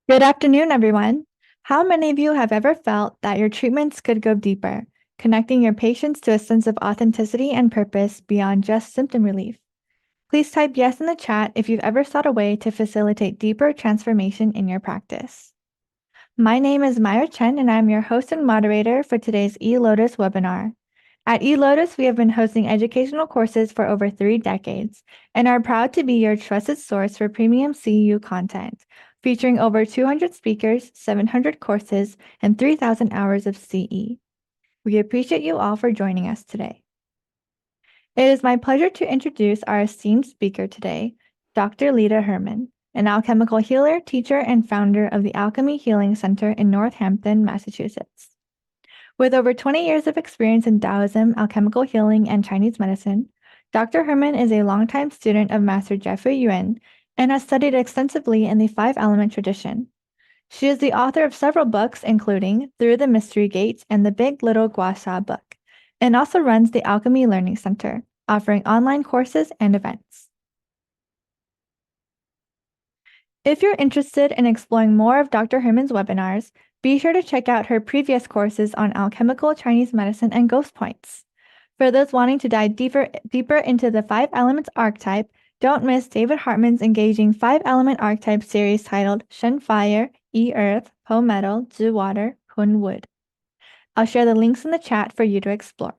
Good afternoon, everyone. How many of you have ever felt that your treatments could go deeper, connecting your patients to a sense of authenticity and purpose beyond just symptom relief? Please type yes in the chat if you've ever sought a way to facilitate deeper transformation in your practice. My name is Myra Chen, and I'm your host and moderator for today's eLotus webinar. At eLotus, we have been hosting educational courses for over 3 decades and are proud to be your trusted source for premium CEU content, featuring over 200 speakers, 700 courses, and 3,000 hours of CE. We appreciate you all for joining us today. It is my pleasure to introduce our esteemed speaker today, Dr. Leta Herman, an alchemical healer, teacher, and founder of the Alchemy Healing Center in Northampton, Massachusetts. With over 20 years of experience in Taoism, alchemical healing, and Chinese medicine, Dr. Herman is a longtime student of Master Jeffrey Yuen and has studied extensively in the five-element tradition. She is the author of several books, including Through the Mystery Gates and the Big Little Guasha book, and also runs the Alchemy Learning Center, offering online courses and events. If you're interested in exploring more of Dr. Herman's webinars, be sure to check out her previous courses on alchemical Chinese medicine and ghost points. For those wanting to dive deeper into the five elements archetype, don't miss David Hartman's engaging five-element archetype series titled Shen Fire, Yi Earth, Po Metal, Zhi Water, Hun Wood. I'll share the links in the chat for you to explore.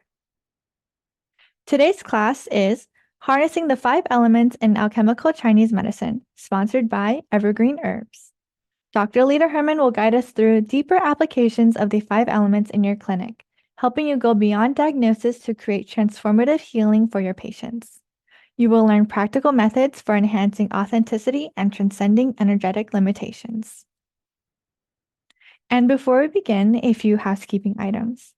Today's class is Harnessing the Five Elements in Alchemical Chinese Medicine, sponsored by Evergreen Herbs. Dr. Leta Herman will guide us through deeper applications of the five elements in your clinic, helping you go beyond diagnosis to create transformative healing for your patients. You will learn practical methods for enhancing authenticity and transcending energetic limitations. And before we begin, a few housekeeping items.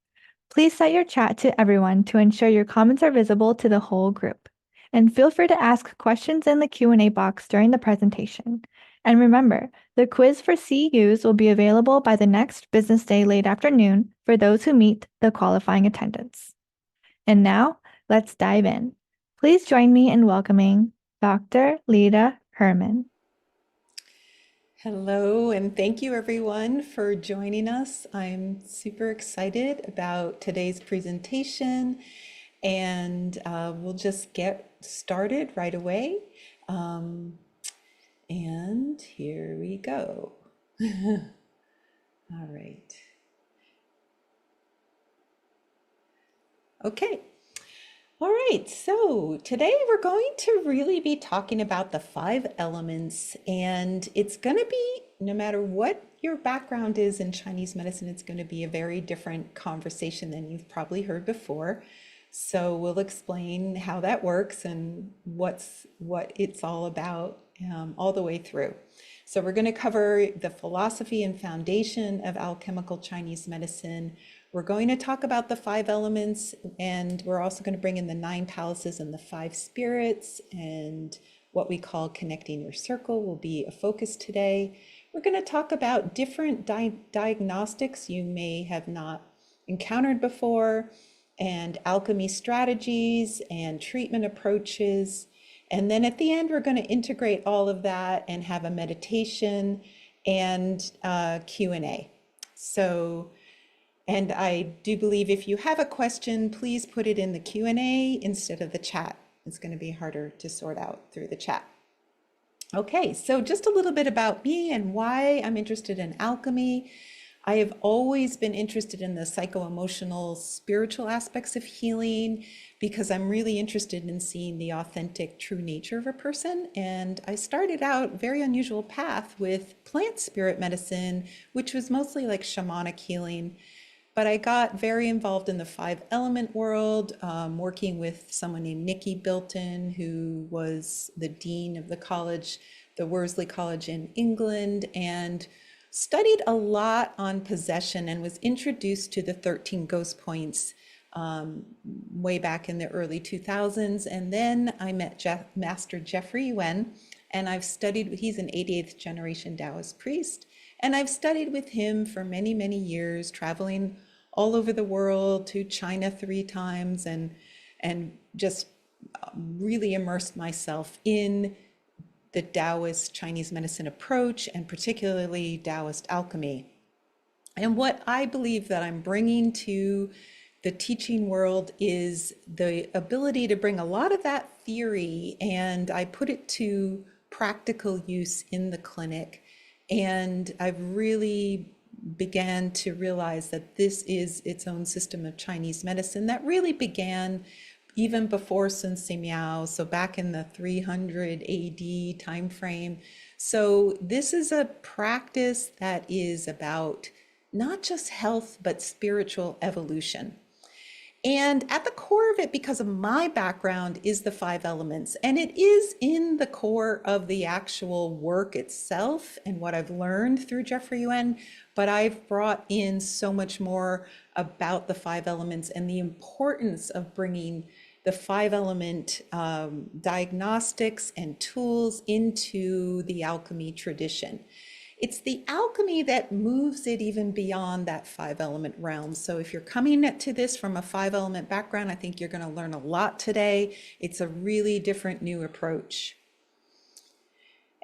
Please set your chat to everyone to ensure your comments are visible to the whole group. And feel free to ask questions in the Q&A box during the presentation. And remember, the quiz for CEUs will be available by the next business day late afternoon for those who meet the qualifying attendance. And now, let's dive in. Please join me in welcoming Dr. Leta Herman. Hello, and thank you everyone for joining us. I'm super excited about today's presentation, and we'll just get started right away. And here we go. All right. Okay. All right, so today we're going to really be talking about the five elements, and it's going to be, no matter what your background is in Chinese medicine, it's going to be a very different conversation than you've probably heard before. So we'll explain how that works and what it's all about all the way through. So we're going to cover the philosophy and foundation of alchemical Chinese medicine. We're going to talk about the five elements, and we're also going to bring in the nine palaces and the five spirits, and what we call connecting your circle will be a focus today. We're going to talk about different diagnostics you may have not encountered before, and alchemy strategies and treatment approaches. And then at the end, we're going to integrate all of that and have a meditation and Q&A. So, and I do believe if you have a question, please put it in the Q&A instead of the chat. It's going to be harder to sort out through the chat. Okay, so just a little bit about me and why I'm interested in alchemy. I have always been interested in the psycho-emotional, spiritual aspects of healing because I'm really interested in seeing the authentic, true nature of a person. And I started out a very unusual path with plant spirit medicine, which was mostly like shamanic healing. But I got very involved in the five element world, working with someone named Nikki Bilton, who was the dean of the college, the Worsley College in England, and studied a lot on possession and was introduced to the 13 ghost points way back in the early 2000s. And then I met Master Jeffrey Yuen, and I've studied, he's an 88th generation Daoist priest, and I've studied with him for many, many years, traveling all over the world, to China 3 times, and just really immersed myself in the Daoist Chinese medicine approach, and particularly Daoist alchemy. And what I believe that I'm bringing to the teaching world is the ability to bring a lot of that theory and I put it to practical use in the clinic. And I've really began to realize that this is its own system of Chinese medicine that really began even before Sun Miao, so back in the 300 AD timeframe. So this is a practice that is about not just health, but spiritual evolution. And at the core of it, because of my background, is the five elements. And it is in the core of the actual work itself and what I've learned through Jeffrey Yuen. But I've brought in so much more about the five elements and the importance of bringing the five element diagnostics and tools into the alchemy tradition. It's the alchemy that moves it even beyond that five element realm. So if you're coming to this from a five element background, I think you're going to learn a lot today. It's a really different new approach.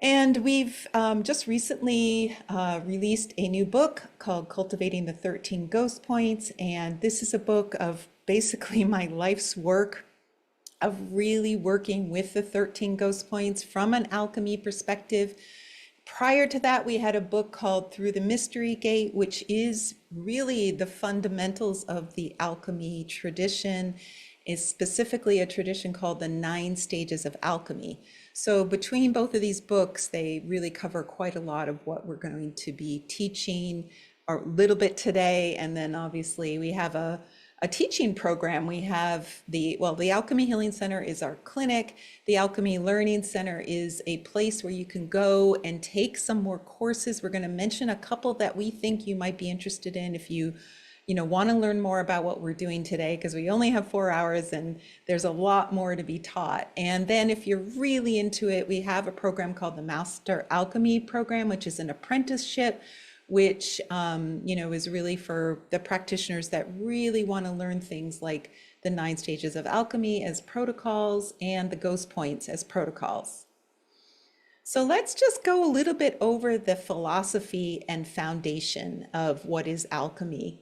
And we've just recently released a new book called Cultivating the 13 Ghost Points. And this is a book of basically my life's work of really working with the 13 ghost points from an alchemy perspective. Prior to that, we had a book called Through the Mystery Gate, which is really the fundamentals of the alchemy tradition, is specifically a tradition called the 9 Stages of Alchemy. So between both of these books, they really cover quite a lot of what we're going to be teaching a little bit today. And then obviously we have a teaching program. We have the Alchemy Healing Center is our clinic. The Alchemy Learning Center is a place where you can go and take some more courses. We're going to mention a couple that we think you might be interested in if you want to learn more about what we're doing today, because we only have 4 hours and there's a lot more to be taught. And then if you're really into it, we have a program called the Master Alchemy Program, which is an apprenticeship which is really for the practitioners that really want to learn things like the 9 stages of alchemy as protocols and the ghost points as protocols. So let's just go a little bit over the philosophy and foundation of what is alchemy.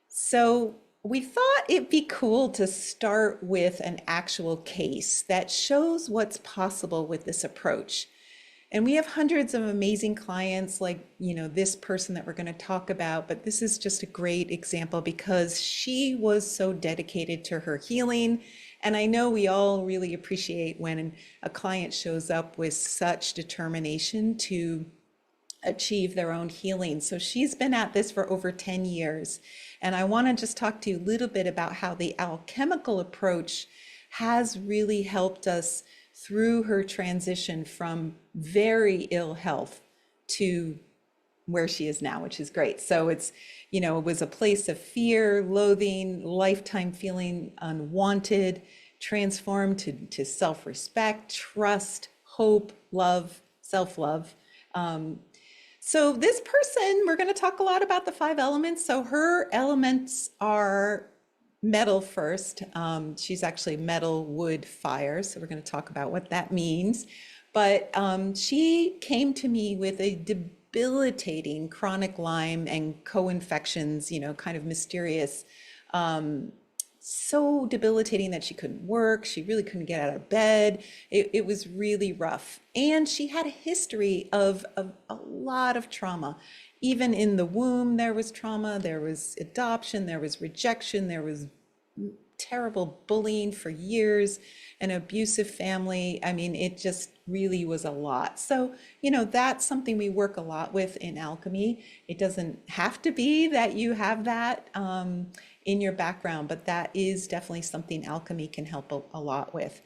So we thought it'd be cool to start with an actual case that shows what's possible with this approach. And we have hundreds of amazing clients like, this person that we're going to talk about, but this is just a great example because she was so dedicated to her healing. And I know we all really appreciate when a client shows up with such determination to achieve their own healing. So she's been at this for over 10 years. And I want to just talk to you a little bit about how the alchemical approach has really helped us through her transition from very ill health to where she is now, which is great. So it's, it was a place of fear, loathing, lifetime feeling unwanted, transformed to self-respect, trust, hope, love, self-love. So this person, we're going to talk a lot about the 5 elements. So her elements are metal first. She's actually metal, wood, fire. So we're going to talk about what that means. But she came to me with a debilitating chronic Lyme and co-infections, kind of mysterious, so debilitating that she couldn't work. She really couldn't get out of bed. It was really rough. And she had a history of a lot of trauma. Even in the womb, there was trauma, there was adoption, there was rejection, there was terrible bullying for years, an abusive family. I mean, it just really was a lot. So, that's something we work a lot with in alchemy. It doesn't have to be that you have that in your background, but that is definitely something alchemy can help a lot with.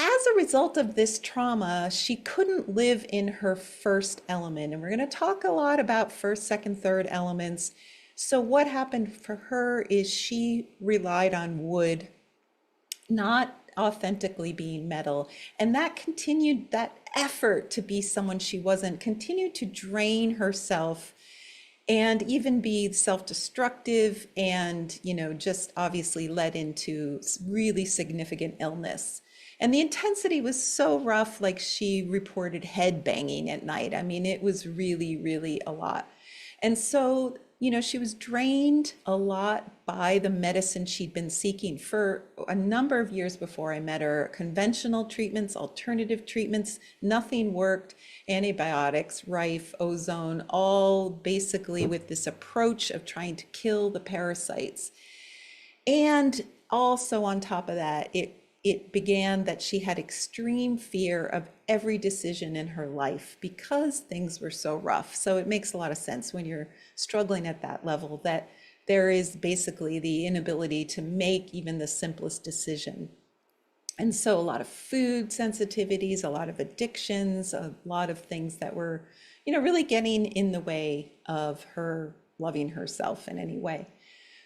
As a result of this trauma, she couldn't live in her first element. And we're going to talk a lot about first, second, third elements. So what happened for her is she relied on wood, not authentically being metal. And that effort to be someone she wasn't, continued to drain herself and even be self-destructive and, just obviously led into really significant illness. And the intensity was so rough, like she reported head banging at night. I mean, it was really, really a lot. And so, she was drained a lot by the medicine she'd been seeking for a number of years before I met her. Conventional treatments, alternative treatments, nothing worked. Antibiotics, rife, ozone, all basically with this approach of trying to kill the parasites. And also on top of that, it began that she had extreme fear of every decision in her life because things were so rough. So it makes a lot of sense when you're struggling at that level that there is basically the inability to make even the simplest decision. And so a lot of food sensitivities, a lot of addictions, a lot of things that were, really getting in the way of her loving herself in any way.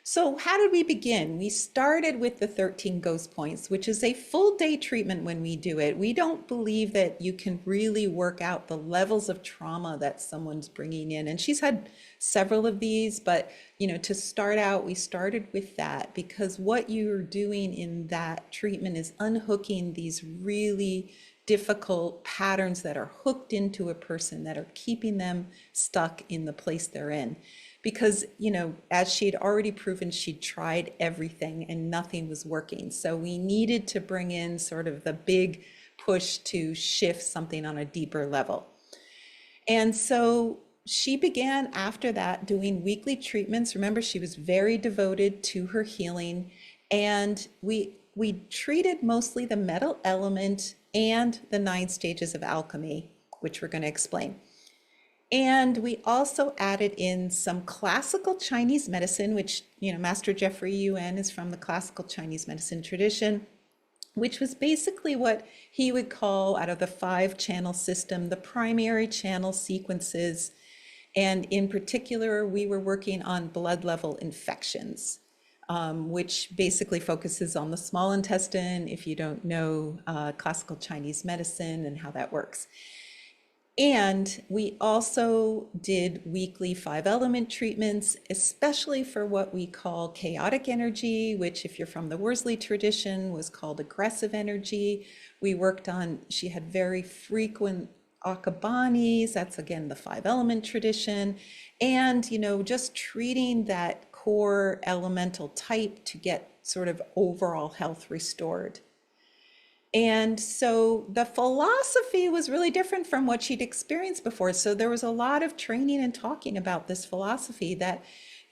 So, how did we begin? We started with the 13 ghost points, which is a full day treatment when we do it. We don't believe that you can really work out the levels of trauma that someone's bringing in. And she's had several of these, but to start out, we started with that because what you're doing in that treatment is unhooking these really difficult patterns that are hooked into a person that are keeping them stuck in the place they're in because as she'd already proven, she'd tried everything and nothing was working. So we needed to bring in sort of the big push to shift something on a deeper level. And so she began after that doing weekly treatments. Remember, she was very devoted to her healing, and we treated mostly the metal element and the 9 stages of alchemy, which we're going to explain. And we also added in some classical Chinese medicine, which, Master Jeffrey Yuen is from the classical Chinese medicine tradition, which was basically what he would call, out of the 5-channel system, the primary channel sequences. And in particular, we were working on blood level infections, which basically focuses on the small intestine, if you don't know classical Chinese medicine and how that works. And we also did weekly 5-element treatments, especially for what we call chaotic energy, which if you're from the Worsley tradition was called aggressive energy. We worked on, she had very frequent akabanis, that's again the 5-element tradition. And, just treating that core elemental type to get sort of overall health restored. And so the philosophy was really different from what she'd experienced before. So there was a lot of training and talking about this philosophy that,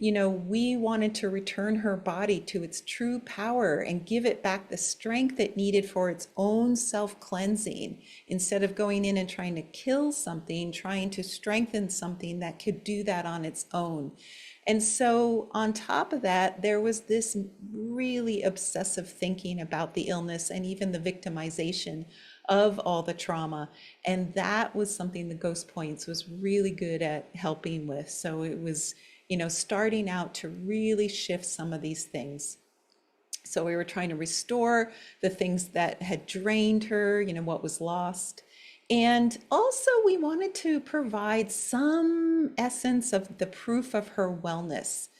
we wanted to return her body to its true power and give it back the strength it needed for its own self-cleansing, instead of going in and trying to kill something, trying to strengthen something that could do that on its own. And so on top of that, there was this really obsessive thinking about the illness and even the victimization of all the trauma. And that was something the Ghost Points was really good at helping with. So it was, starting out to really shift some of these things. So we were trying to restore the things that had drained her, what was lost. And also we wanted to provide some essence of the proof of her wellness.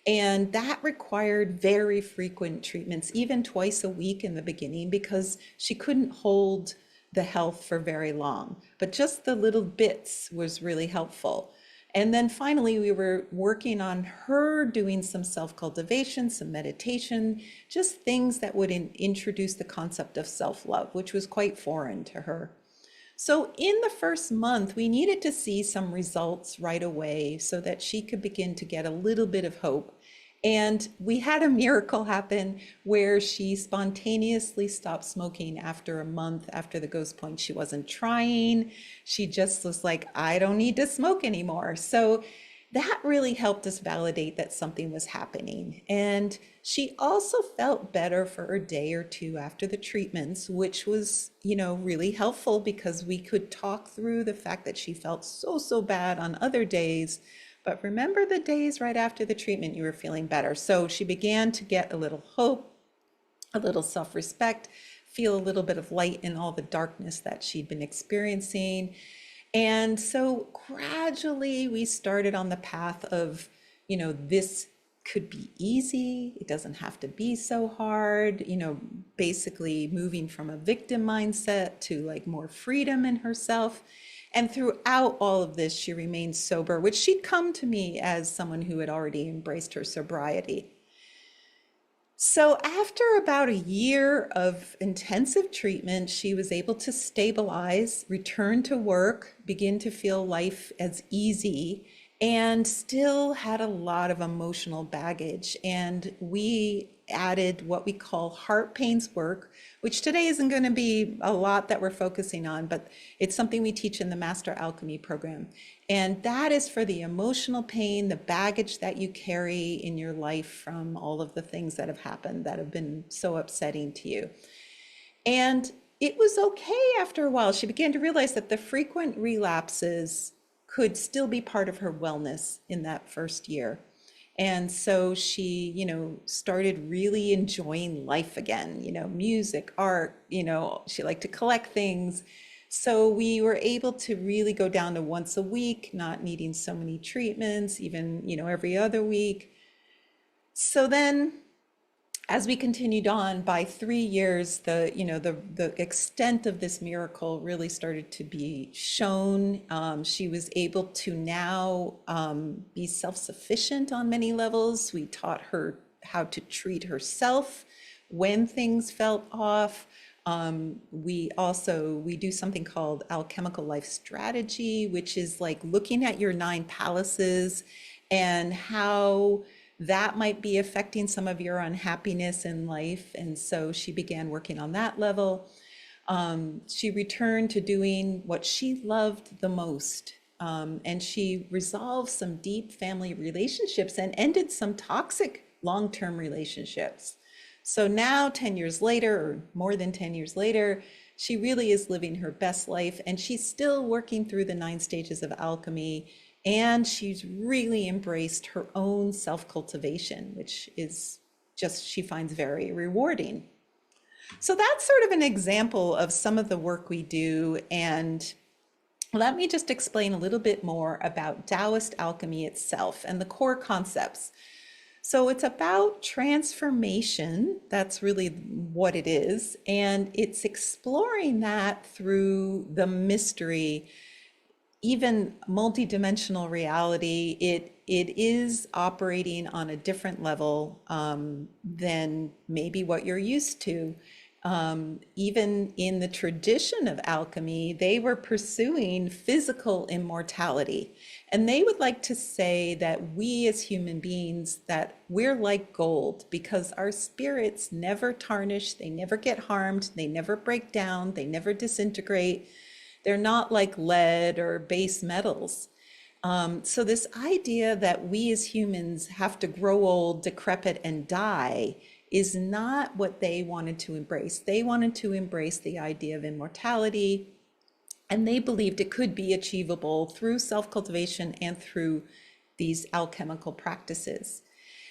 And that required very frequent treatments, even twice a week in the beginning, because she couldn't hold the health for very long. But just the little bits was really helpful. And then finally, we were working on her doing some self-cultivation, some meditation, just things that would introduce the concept of self-love, which was quite foreign to her. So in the first month, we needed to see some results right away so that she could begin to get a little bit of hope. And we had a miracle happen where she spontaneously stopped smoking after a month after the Ghost Point. She wasn't trying. She just was like, I don't need to smoke anymore. So that really helped us validate that something was happening. And she also felt better for a day or two after the treatments, which was, really helpful because we could talk through the fact that she felt so bad on other days. But remember the days right after the treatment, you were feeling better. So she began to get a little hope, a little self-respect, feel a little bit of light in all the darkness that she'd been experiencing. And so gradually we started on the path of, this could be easy. It doesn't have to be so hard, basically moving from a victim mindset to like more freedom in herself. And throughout all of this, she remained sober, which she'd come to me as someone who had already embraced her sobriety. So, after about a year of intensive treatment, she was able to stabilize, return to work, begin to feel life as easy, and still had a lot of emotional baggage. And we added what we call heart pains work, which today isn't going to be a lot that we're focusing on, but it's something we teach in the Master Alchemy program. And that is for the emotional pain, the baggage that you carry in your life from all of the things that have happened that have been so upsetting to you. And it was okay after a while. She began to realize that the frequent relapses could still be part of her wellness in that first year. And so she, started really enjoying life again, music, art, she liked to collect things. So we were able to really go down to once a week, not needing so many treatments, even, every other week. So then as we continued on, by 3 years, the extent of this miracle really started to be shown. She was able to now be self-sufficient on many levels. We taught her how to treat herself when things felt off. We do something called alchemical life strategy, which is like looking at your 9 palaces and how that might be affecting some of your unhappiness in life. And so she began working on that level. She returned to doing what she loved the most. And she resolved some deep family relationships and ended some toxic long-term relationships. So now, 10 years later, or more than 10 years later, she really is living her best life, and she's still working through the 9 stages of alchemy. And she's really embraced her own self-cultivation, which is just, she finds very rewarding. So that's sort of an example of some of the work we do. And let me just explain a little bit more about Taoist alchemy itself and the core concepts. So it's about transformation. That's really what it is. And it's exploring that through the mystery, even multidimensional reality. It is operating on a different level than maybe what you're used to. Even in the tradition of alchemy, they were pursuing physical immortality. And they would like to say that we as human beings, that we're like gold because our spirits never tarnish, they never get harmed, they never break down, they never disintegrate. They're not like lead or base metals. So this idea that we as humans have to grow old, decrepit, and die is not what they wanted to embrace. They wanted to embrace the idea of immortality, and they believed it could be achievable through self-cultivation and through these alchemical practices.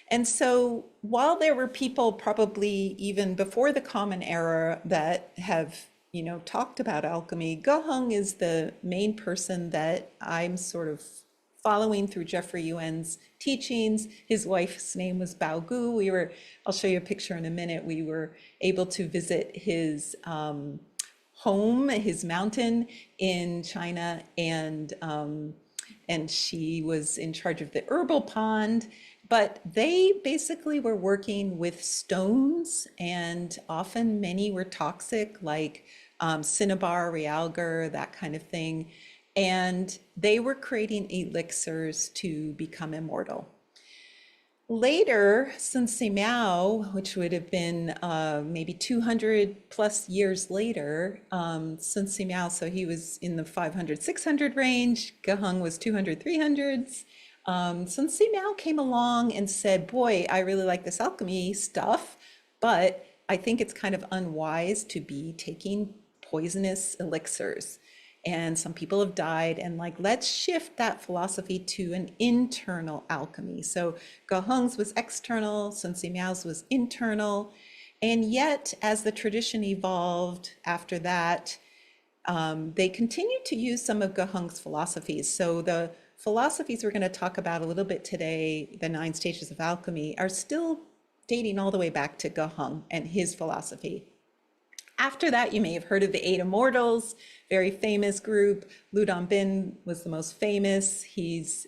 And so while there were people probably even before the Common Era that have talked about alchemy, Goheng is the main person that I'm sort of following through Jeffrey Yuen's teachings. His wife's name was Bao Gu. I'll show you a picture in a minute. We were able to visit his home, his mountain in China, and she was in charge of the herbal pond. But they basically were working with stones, and often many were toxic, like cinnabar, realgar, that kind of thing. And they were creating elixirs to become immortal. Later, Sun Miao, which would have been maybe 200 plus years later, Sun Miao, so he was in the 500, 600 range, Goheng was 200, 300s. Sun Miao came along and said, boy, I really like this alchemy stuff, but I think it's kind of unwise to be taking poisonous elixirs. And some people have died, and like, let's shift that philosophy to an internal alchemy. So Goheng's was external, Sun Miao's was internal. And yet, as the tradition evolved after that, they continued to use some of Goheng's philosophies. So the philosophies we're going to talk about a little bit today, the 9 stages of alchemy, are still dating all the way back to Goheng and his philosophy. After that, you may have heard of the 8 Immortals, very famous group. Lu Dongbin was the most famous. He's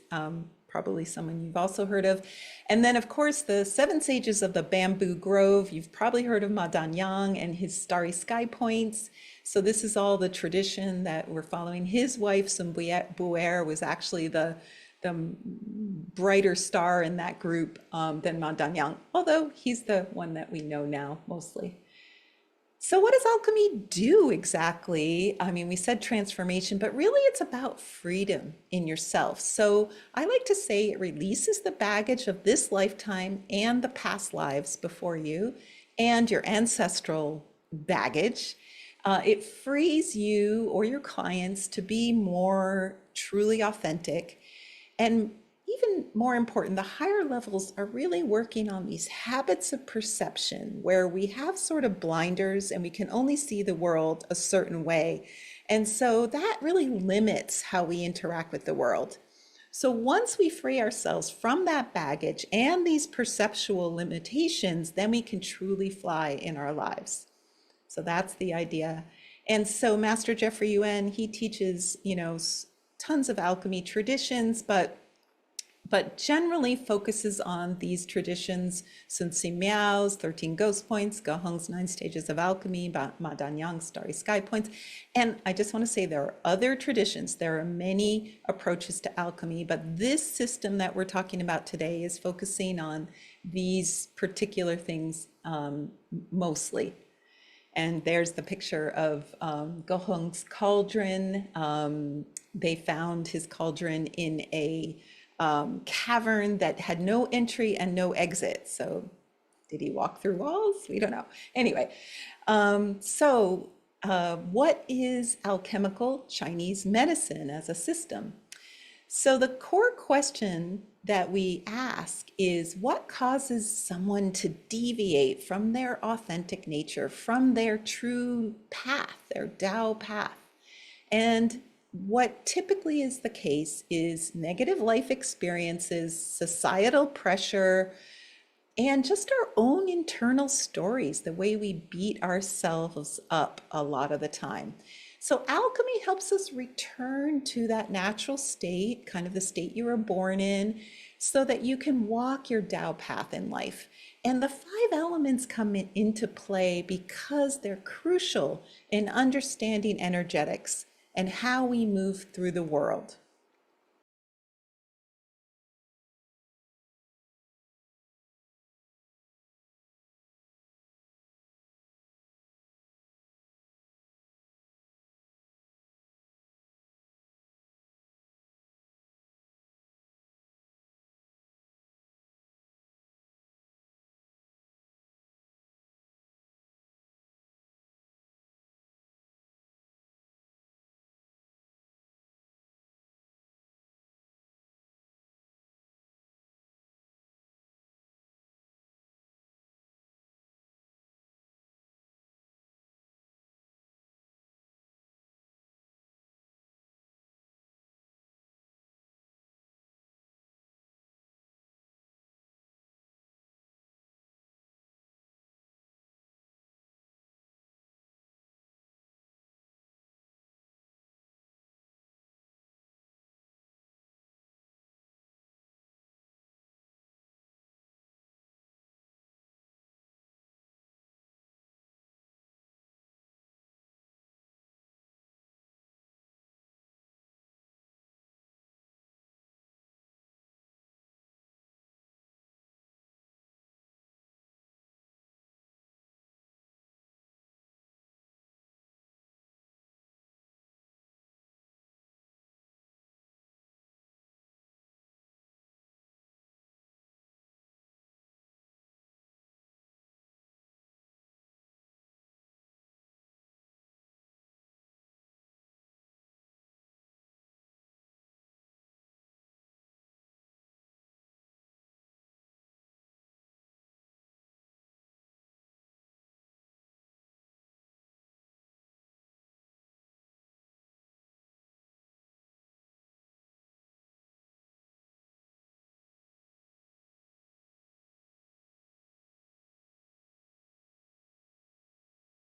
probably someone you've also heard of. And then, of course, the 7 sages of the Bamboo Grove. You've probably heard of Ma Danyang and his starry sky points. So this is all the tradition that we're following. His wife, Sun Buer, was actually the brighter star in that group than Ma Danyang, although he's the one that we know now mostly. So what does alchemy do exactly? I mean, we said transformation, but really it's about freedom in yourself. So I like to say it releases the baggage of this lifetime and the past lives before you and your ancestral baggage. It frees you or your clients to be more truly authentic. And even more important, the higher levels are really working on these habits of perception where we have sort of blinders and we can only see the world a certain way. And so that really limits how we interact with the world. So once we free ourselves from that baggage and these perceptual limitations, then we can truly fly in our lives. So that's the idea. And so Master Jeffrey Yuen, he teaches, tons of alchemy traditions, but generally focuses on these traditions: Sun Si Miao's 13 Ghost Points, Goheng's 9 stages of alchemy, Ma Danyang's starry sky points. And I just want to say there are other traditions. There are many approaches to alchemy, but this system that we're talking about today is focusing on these particular things mostly. And there's the picture of Goheng's cauldron. They found his cauldron in a cavern that had no entry and no exit. So did he walk through walls? We don't know. Anyway, what is alchemical Chinese medicine as a system? So the core question that we ask is, what causes someone to deviate from their authentic nature, from their true path, their Tao path? And what typically is the case is negative life experiences, societal pressure, and just our own internal stories, the way we beat ourselves up a lot of the time. So alchemy helps us return to that natural state, kind of the state you were born in, so that you can walk your Tao path in life. And the 5 elements come into play because they're crucial in understanding energetics and how we move through the world.